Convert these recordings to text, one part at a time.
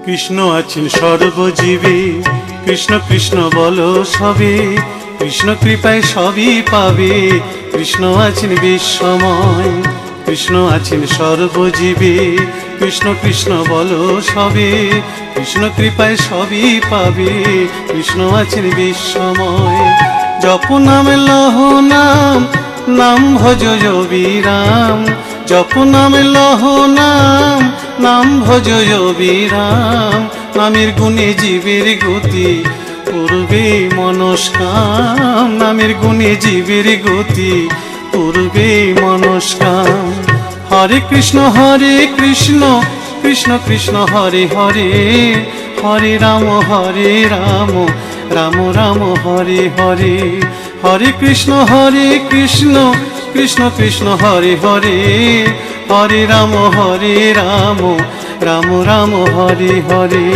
কৃষ্ণ আছেন সর্বজীবে, কৃষ্ণ কৃষ্ণ বলো সবে, কৃষ্ণ কৃপায় সবই পাবে। কৃষ্ণ আছেন বিশ্বময়, কৃষ্ণ আছেন সর্বজীবে, কৃষ্ণ কৃষ্ণ বলো সবে, কৃষ্ণ কৃপায় সবই পাবে। কৃষ্ণ আছেন বিশ্বময়। জপ নাম লহ নাম, নাম ভজ বিরাম। জপ নাম লহ নাম, নাম ভজ বিরাম। নামের গুণে জীবের গতি, পূর্বে মনস্কাম। নামের গুণে জীবের গতি, পূর্বে মনস্কাম। হরে কৃষ্ণ কৃষ্ণ কৃষ্ণ হরে হরে, হরে রাম রাম রাম হরে হরে। হরে কৃষ্ণ কৃষ্ণ কৃষ্ণ হরে হরে, হরে রাম রাম রাম হরে হরে।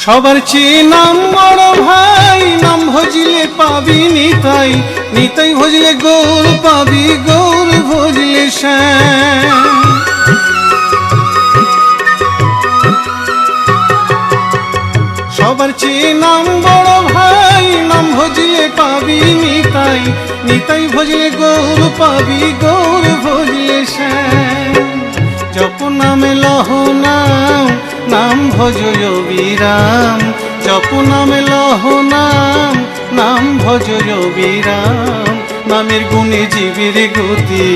সবার চেয়ে নাম বড় ভাই, নাম ভজিলে পাবি নিতাই, নিতাই ভজলে গৌর পাবি, গৌর ভজলে শ্যাম। সবার চেয়ে নাম বড় ভাই, নাম ভজিলে পাবি নিতাই, নিতাই ভজলে গৌর পাবি, গৌর ভজলে শ্যাম। জপ নামে লহ নাম, নাম ভজ বিরাম। জপ নামে লহ নাম, নাম ভজ বিরাম। নামের গুণে জীবের গতি,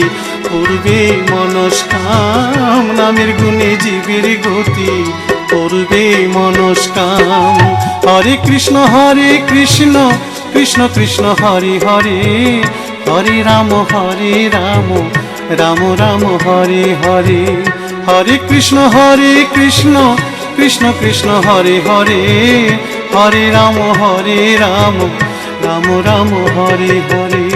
পূর্বে মনস্কাম। নামের গুণে জীবের গতি, পূর্বে মনস্কাম। হরে কৃষ্ণ কৃষ্ণ কৃষ্ণ হরে হরে, হরে রাম রাম রাম হরে হরে। হরে কৃষ্ণ কৃষ্ণ কৃষ্ণ হরে হরে, হরে রাম রাম রাম হরে হরে।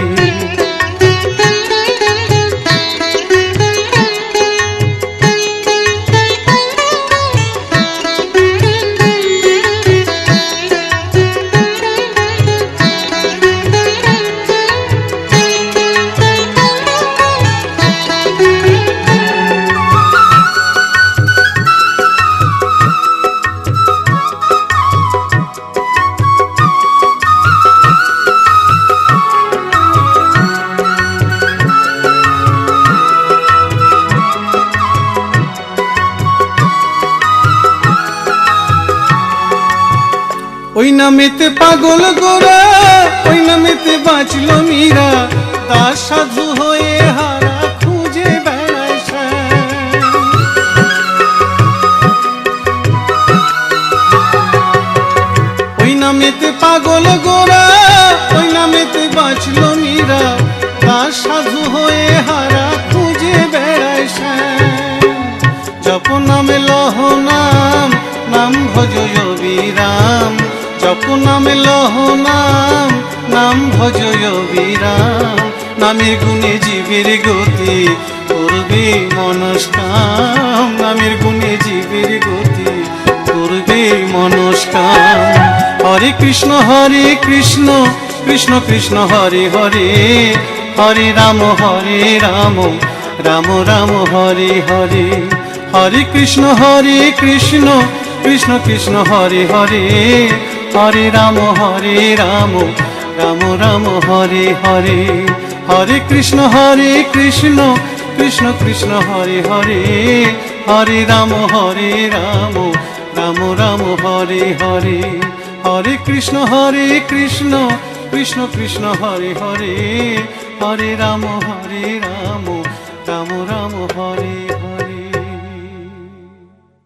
ওই নামেতে পাগল গোরা, ওই নামেতে বাঁচল মীরা। দাস সাধু হয়ে হারা খুঁজে বেড়ায় শ্যাম। ওই নামেতে পাগল গোরা, ওই নামেতে বাঁচল মীরা। দাস সাধু হয়ে হারা খুঁজে বেড়ায় শ্যাম। জপ নামে লহ নাম, নাম ভজ বিরাম। জপ নামে লহ নাম, নাম ভজ বিরাম। নামের গুণে জীবের গতি, পূর্বে মনস্কাম। নামের গুণে জীবের গতি, পূর্বে মনস্কাম। হরে কৃষ্ণ কৃষ্ণ কৃষ্ণ হরে হরে, হরে রাম রাম রাম হরে হরে। হরে কৃষ্ণ কৃষ্ণ কৃষ্ণ হরে হরে, হরে রাম রাম রাম হরে হরে। হরে কৃষ্ণ কৃষ্ণ কৃষ্ণ হরে হরে, হরে রাম রাম রাম হরে হরে। হরে কৃষ্ণ কৃষ্ণ কৃষ্ণ হরে হরে, হরে রাম রাম রাম